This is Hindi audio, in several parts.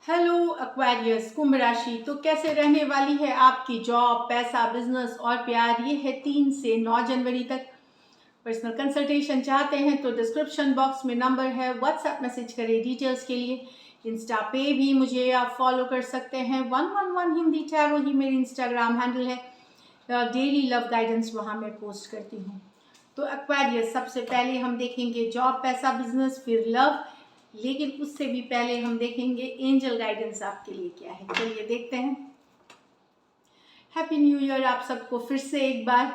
हेलो एक्वेरियस कुंभ राशि। तो कैसे रहने वाली है आपकी जॉब, पैसा, बिजनेस और प्यार। ये है 3 से 9 जनवरी तक। पर्सनल कंसल्टेशन चाहते हैं तो डिस्क्रिप्शन बॉक्स में नंबर है, व्हाट्सएप मैसेज करें डिटेल्स के लिए। इंस्टा पे भी मुझे आप फॉलो कर सकते हैं, 111 हिंदी टैरो ही मेरी इंस्टाग्राम हैंडल है। डेली लव गाइडेंस वहाँ मैं पोस्ट करती हूँ। तो एक्वेरियस, सबसे पहले हम देखेंगे जॉब, पैसा, बिजनेस, फिर लव। लेकिन उससे भी पहले हम देखेंगे एंजल गाइडेंस आपके लिए क्या है। चलिए देखते हैं। हैप्पी न्यू ईयर आप सबको फिर से एक बार।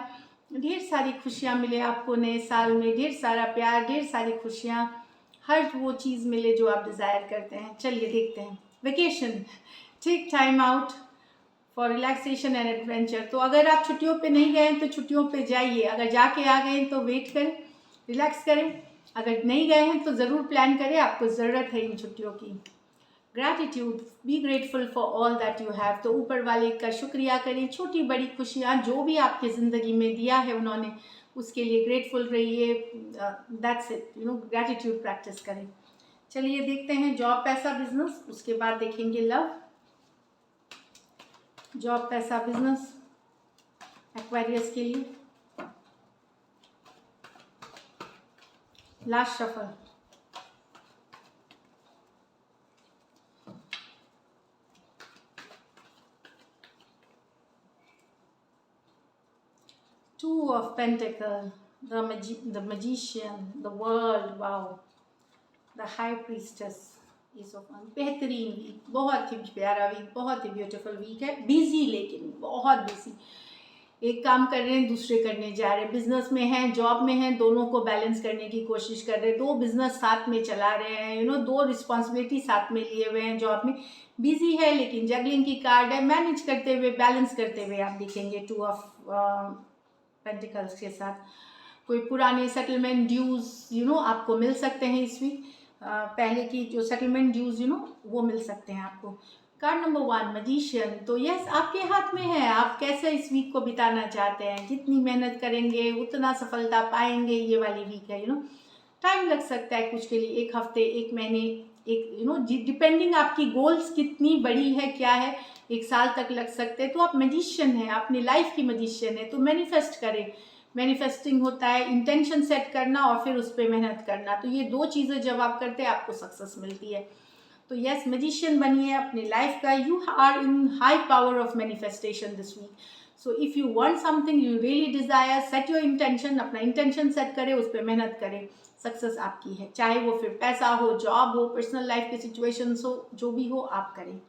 ढेर सारी खुशियाँ मिले आपको नए साल में, ढेर सारा प्यार, ढेर सारी खुशियाँ, हर वो चीज़ मिले जो आप डिज़ायर करते हैं। चलिए देखते हैं। Vacation, take time out for relaxation and adventure. तो अगर आप छुट्टियों पे नहीं गए तो छुट्टियों पे जाइए, अगर जाके आ गए तो वेट करें, रिलैक्स करें। अगर नहीं गए हैं तो ज़रूर प्लान करें, आपको ज़रूरत है इन छुट्टियों की। Gratitude, be grateful for all that you have. तो ऊपर वाले का शुक्रिया करें, छोटी बड़ी खुशियाँ जो भी आपकी ज़िंदगी में दिया है उन्होंने, उसके लिए ग्रेटफुल रहिए। दैट्स इट, ग्रैटिट्यूड प्रैक्टिस करें। चलिए देखते हैं जॉब, पैसा, बिजनेस, उसके बाद देखेंगे लव। जॉब, पैसा, बिजनेस एक्वेरियस के लिए। Last shuffle. Two of Pentacles, the Magician, the World, wow, the High Priestess, Ace of Wands। बेहतरीन वीक, बहुत ही प्यारा वीक, बहुत ही ब्यूटीफुल वीक है। बिजी, लेकिन बहुत बिजी। एक काम कर रहे हैं, दूसरे करने जा रहे हैं। बिजनेस में हैं, जॉब में हैं, दोनों को बैलेंस करने की कोशिश कर रहे हैं। 2 बिजनेस साथ में चला रहे हैं, 2 रिस्पॉन्सिबिलिटी साथ में लिए हुए हैं। जॉब में बिजी है, लेकिन जगलिंग की कार्ड है, मैनेज करते हुए, बैलेंस करते हुए आप दिखेंगे 2 ऑफ पेंटिकल्स के साथ। कोई पुराने सेटलमेंट ड्यूज आपको मिल सकते हैं इस वीक। पहले की जो सेटलमेंट ड्यूज वो मिल सकते हैं आपको। Card number 1, magician. तो यस, आपके हाथ में है, आप कैसे इस वीक को बिताना चाहते हैं। जितनी मेहनत करेंगे उतना सफलता पाएंगे। ये वाली वीक है, टाइम लग सकता है कुछ के लिए, 1 हफ्ते, 1 महीने, एक डिपेंडिंग आपकी गोल्स कितनी बड़ी है, क्या है, 1 साल तक लग सकते हैं। तो आप मजिशियन हैं, अपनी लाइफ की मजिशियन है। तो मैनिफेस्ट करें। मैनिफेस्टिंग होता है इंटेंशन सेट करना और फिर उस पर मेहनत करना। तो ये 2 चीज़ें जब आप करते हैं आपको सक्सेस मिलती है। तो यस, मजिशियन बनिए अपनी लाइफ का। You are in high power of manifestation this week. So if you want something you really desire, set your intention. अपना इंटेंशन सेट करें, उस पर मेहनत करें, सक्सेस आपकी है। चाहे वो फिर पैसा हो, जॉब हो, पर्सनल लाइफ के सिचुएशंस हो, जो भी हो आप करें।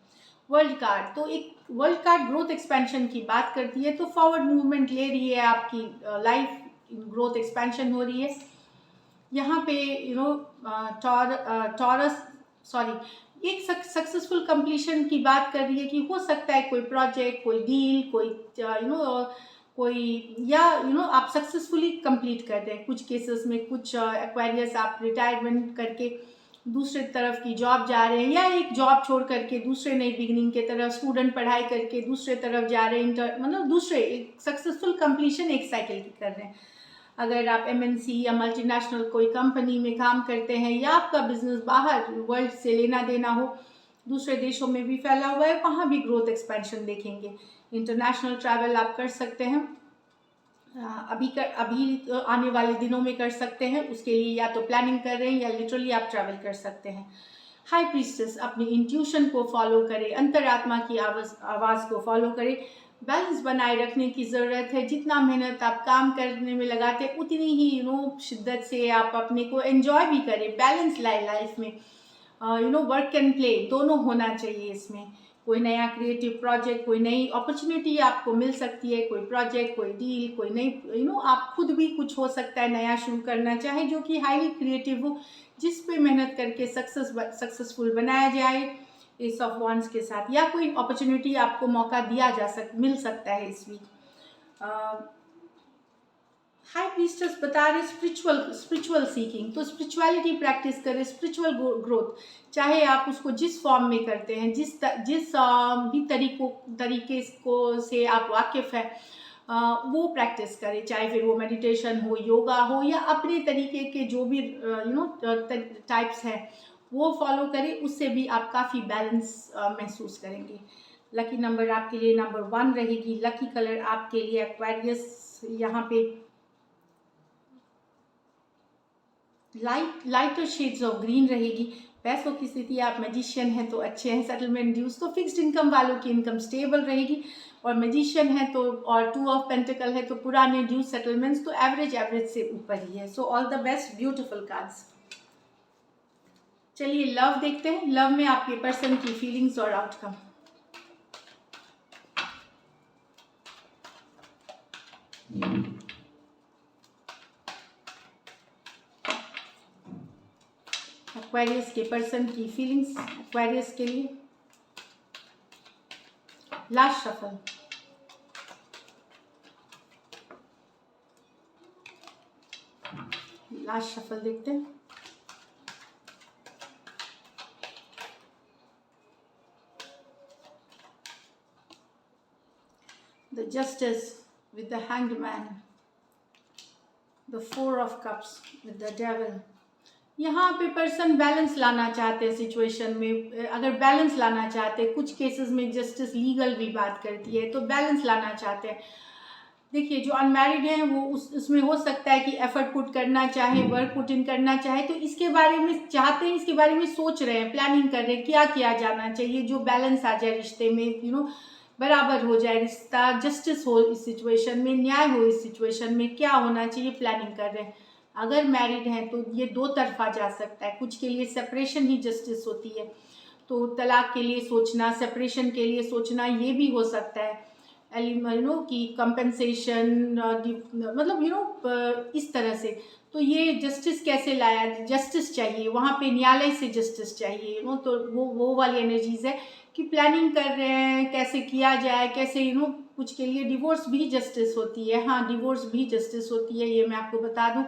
वर्ल्ड कार्ड, तो एक वर्ल्ड कार्ड ग्रोथ एक्सपेंशन की बात करती है। तो फॉरवर्ड मूवमेंट ले रही है आपकी लाइफ, ग्रोथ एक्सपेंशन हो रही है यहाँ पे। टॉरस, सॉरी, एक सक्सेसफुल कंप्लीशन की बात कर रही है कि हो सकता है कोई प्रोजेक्ट, कोई डील, कोई कोई या आप सक्सेसफुली कंप्लीट कर रहे हैं। कुछ केसेस में कुछ एक्वायरियर्स आप रिटायरमेंट करके दूसरे तरफ की जॉब जा रहे हैं, या एक जॉब छोड़ करके दूसरे नई बिगनिंग के तरफ, स्टूडेंट पढ़ाई करके दूसरे तरफ जा रहे हैं, मतलब दूसरे एक सक्सेसफुल कंप्लीशन एक साइकिल की कर रहे हैं। अगर आप एमएनसी या मल्टीनेशनल कोई कंपनी में काम करते हैं, या आपका बिजनेस बाहर वर्ल्ड से लेना देना हो, दूसरे देशों में भी फैला हुआ है, वहाँ भी ग्रोथ एक्सपेंशन देखेंगे। इंटरनेशनल ट्रैवल आप कर सकते हैं, अभी आने वाले दिनों में कर सकते हैं। उसके लिए या तो प्लानिंग कर रहे हैं या लिटरली आप ट्रैवल कर सकते हैं। हाई प्रीस्टेस, अपनी इंट्यूशन को फॉलो करें, अंतरात्मा की आवाज़ को फॉलो करें। बैलेंस बनाए रखने की ज़रूरत है। जितना मेहनत आप काम करने में लगाते हैं उतनी ही शिद्दत से आप अपने को एंजॉय भी करें। बैलेंस लाए लाइफ में, वर्क एंड प्ले दोनों होना चाहिए इसमें। कोई नया क्रिएटिव प्रोजेक्ट, कोई नई अपॉर्चुनिटी आपको मिल सकती है, कोई प्रोजेक्ट, कोई डील, कोई नई आप खुद भी कुछ हो सकता है नया शुरू करना चाहे, जो कि हाईली क्रिएटिव हो, जिस पे मेहनत करके सक्सेसफुल बनाया जाए। एस ऑफ वॉन्ड्स के साथ, या कोई अपॉर्चुनिटी आपको मौका मिल सकता है इस वीक। हाई प्रीस्टेस बता रहे स्पिरिचुअल सीकिंग। तो स्पिरिचुअलिटी प्रैक्टिस करें, स्पिरिचुअल ग्रोथ, चाहे आप उसको जिस फॉर्म में करते हैं, जिस भी तरीके को से आप वाकिफ है, वो प्रैक्टिस करें। चाहे फिर वो मेडिटेशन हो, योगा हो, या अपने तरीके के जो भी टाइप्स हैं वो फॉलो करें, उससे भी आप काफ़ी बैलेंस महसूस करेंगे। लकी नंबर आपके लिए नंबर 1 रहेगी। लकी कलर आपके लिए एक्वेरियस यहाँ पे लाइटर शेड्स ऑफ ग्रीन रहेगी। पैसों की स्थिति, आप मैजिशियन हैं तो अच्छे हैं, सेटलमेंट ड्यूज तो फिक्स्ड इनकम वालों की इनकम स्टेबल रहेगी, और मैजिशियन है तो और 2 ऑफ पेंटिकल है तो पुराने ड्यूज सेटलमेंट्स तो एवरेज से ऊपर ही है। So all the best, beautiful cards. चलिए लव देखते हैं। लव में आपके पर्सन की फीलिंग्स और आउटकम। एक्वेरियस के पर्सन की फीलिंग्स एक्वेरियस के लिए। Last shuffle. लास्ट शफल देखते हैं। The justice with the hanged man, the 4 of cups with the devil. यहाँ पे पर्सन बैलेंस लाना चाहते हैं सिचुएशन में। अगर बैलेंस लाना चाहते हैं, कुछ केसेस में जस्टिस लीगल भी बात करती है, तो बैलेंस लाना चाहते हैं। देखिए जो अनमैरिड हैं वो उसमें हो सकता है कि एफर्ट पुट करना चाहे, वर्क पुट इन करना चाहे, तो इसके बारे में चाहते हैं, इसके बारे में सोच रहे हैं, प्लानिंग कर रहे हैं क्या किया जाना चाहिए, जो बैलेंस आ जाए रिश्ते में, बराबर हो जाए रिश्ता, जस्टिस हो इस सिचुएशन में, न्याय हो इस सिचुएशन में, क्या होना चाहिए, प्लानिंग कर रहे हैं। अगर मैरिड हैं तो ये 2 तरफा जा सकता है। कुछ के लिए सेपरेशन ही जस्टिस होती है, तो तलाक के लिए सोचना, सेपरेशन के लिए सोचना, ये भी हो सकता है। की कंपेंसेशन, मतलब इस तरह से। तो ये जस्टिस कैसे लाया, जस्टिस चाहिए वहाँ पे, न्यायालय से जस्टिस चाहिए। तो वो वाली एनर्जीज है कि प्लानिंग कर रहे हैं कैसे किया जाए, कैसे कुछ के लिए डिवोर्स भी जस्टिस होती है। हाँ, डिवोर्स भी जस्टिस होती है, ये मैं आपको बता दूं।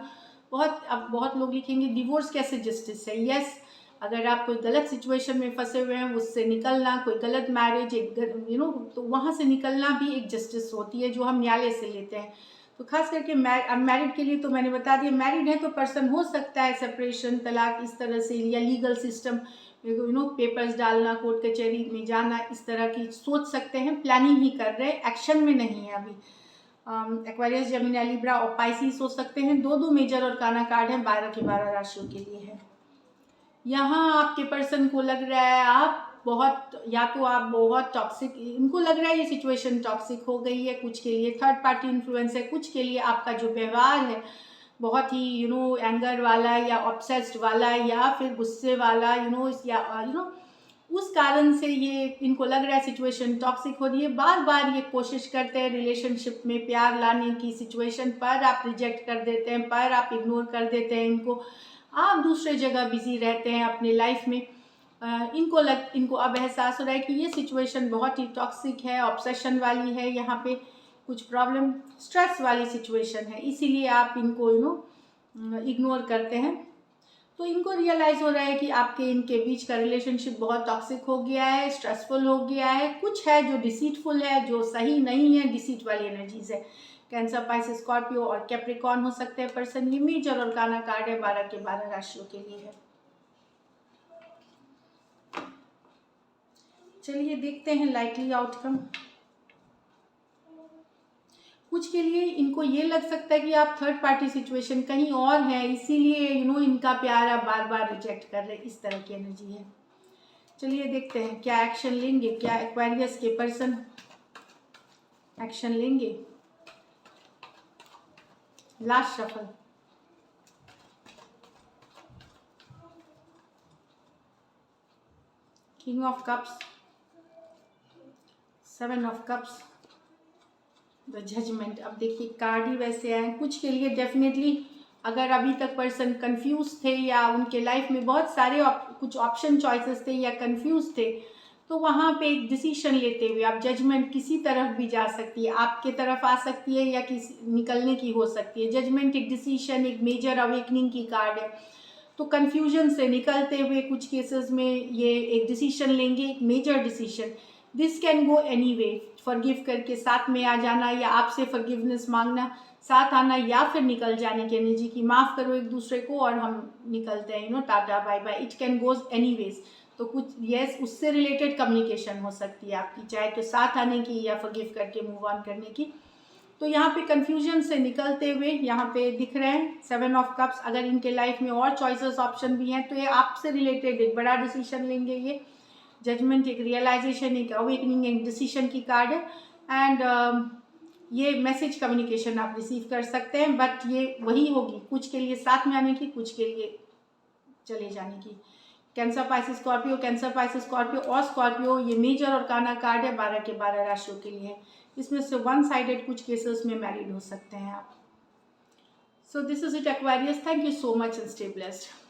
अब बहुत लोग लिखेंगे डिवोर्स कैसे जस्टिस है। यस, अगर आप कोई गलत सिचुएशन में फंसे हुए हैं, उससे निकलना, कोई गलत मैरिज तो वहाँ से निकलना भी एक जस्टिस होती है जो हम न्यायालय से लेते हैं। तो खास करके अनमैरिड के लिए तो मैंने बता दिया। मैरिड है तो पर्सन हो सकता है सेपरेशन, तलाक इस तरह से, या लीगल सिस्टम पेपर्स डालना, कोर्ट कचहरी में जाना, इस तरह की सोच सकते हैं। प्लानिंग ही कर रहे हैं, एक्शन में नहीं है अभी। एक्वेरियस, जेमिनी, लिब्रा और पाइसिस हो सकते हैं। 2 मेजर और काना कार्ड हैं, 12 के 12 राशियों के लिए है। यहाँ आपके पर्सन को लग रहा है आप बहुत टॉक्सिक, इनको लग रहा है ये सिचुएशन टॉक्सिक हो गई है। कुछ के लिए थर्ड पार्टी इन्फ्लुएंस है, कुछ के लिए आपका जो व्यवहार है बहुत ही एंगर वाला या ऑब्सेस्ड वाला या फिर गुस्से वाला उस कारण से ये इनको लग रहा है सिचुएशन टॉक्सिक हो रही है। बार बार ये कोशिश करते हैं रिलेशनशिप में प्यार लाने की, सिचुएशन पर आप रिजेक्ट कर देते हैं, पर आप इग्नोर कर देते हैं इनको, आप दूसरे जगह बिजी रहते हैं अपने लाइफ में। इनको अब एहसास हो रहा है कि ये सिचुएशन बहुत ही टॉक्सिक है, ऑब्सेशन वाली है, यहाँ पे कुछ प्रॉब्लम, स्ट्रेस वाली सिचुएशन है, इसीलिए आप इनको इग्नोर करते हैं। तो इनको रियलाइज़ हो रहा है कि आपके इनके बीच का रिलेशनशिप बहुत टॉक्सिक हो गया है, स्ट्रेसफुल हो गया है, कुछ है जो डिसीटफुल है, जो सही नहीं है, डिसीट वाली एनर्जीज है। कैंसर, पाइसेस, स्कॉर्पियो और कैप्रिकॉर्न हो सकते हैं पर्सन। ये मेजर और काना कार्ड है, 12 के 12 राशियों के लिए है। चलिए देखते हैं लाइटली आउटकम। कुछ के लिए इनको ये लग सकता है कि आप थर्ड पार्टी सिचुएशन कहीं और है, इसीलिए इनका प्यार आप बार बार रिजेक्ट कर रहे हैं, इस तरह की एनर्जी है। चलिए देखते हैं क्या एक्शन लेंगे, क्या एक्वेरियस के पर्सन एक्शन लेंगे। Last shuffle. King of cups, 7 of cups, the judgement. अब देखिए कार्ड ही वैसे आए। कुछ के लिए डेफिनेटली अगर अभी तक पर्सन कंफ्यूज थे या उनके लाइफ में बहुत सारे कुछ ऑप्शन चॉइसेस थे या कंफ्यूज थे, तो वहाँ पे एक डिसीजन लेते हुए आप जजमेंट किसी तरफ भी जा सकती है, आपके तरफ आ सकती है या किसी निकलने की हो सकती है। जजमेंट एक डिसीजन, एक मेजर अवेकनिंग की कार्ड है। तो कन्फ्यूजन से निकलते हुए कुछ केसेस में ये एक डिसीजन लेंगे, एक major decision this can go any way, forgive करके साथ में आ जाना या आपसे फॉरगिवनेस मांगना, साथ आना, या फिर निकल जाने की एनर्जी की माफ़ करो एक दूसरे को और हम निकलते हैं, tata bye bye. It can goes any ways. तो कुछ यस उससे रिलेटेड कम्युनिकेशन हो सकती है आपकी, चाहे तो साथ आने की या फॉरगिव करके मूव ऑन करने की। तो यहाँ पे कन्फ्यूजन से निकलते हुए यहाँ पे दिख रहे हैं 7 ऑफ कप्स। अगर इनके लाइफ में और चॉइसेस ऑप्शन भी हैं तो ये आपसे रिलेटेड एक बड़ा डिसीजन लेंगे। ये जजमेंट, एक रियलाइजेशन, एक अवेकनिंग, एक डिसीजन की कार्ड है। एंड ये मैसेज कम्युनिकेशन आप रिसीव कर सकते हैं, बट ये वही होगी, कुछ के लिए साथ में आने की, कुछ के लिए चले जाने की। Cancer, Pisces, Scorpio, cancer, Pisces, Scorpio और स्कॉर्पियो ये मेजर और काना कार्ड है 12 के 12 राशियों के लिए। इसमें से वन साइडेड कुछ केसेस में मैरिड हो सकते हैं आप। So this is it Aquarius, thank you so much and stay blessed.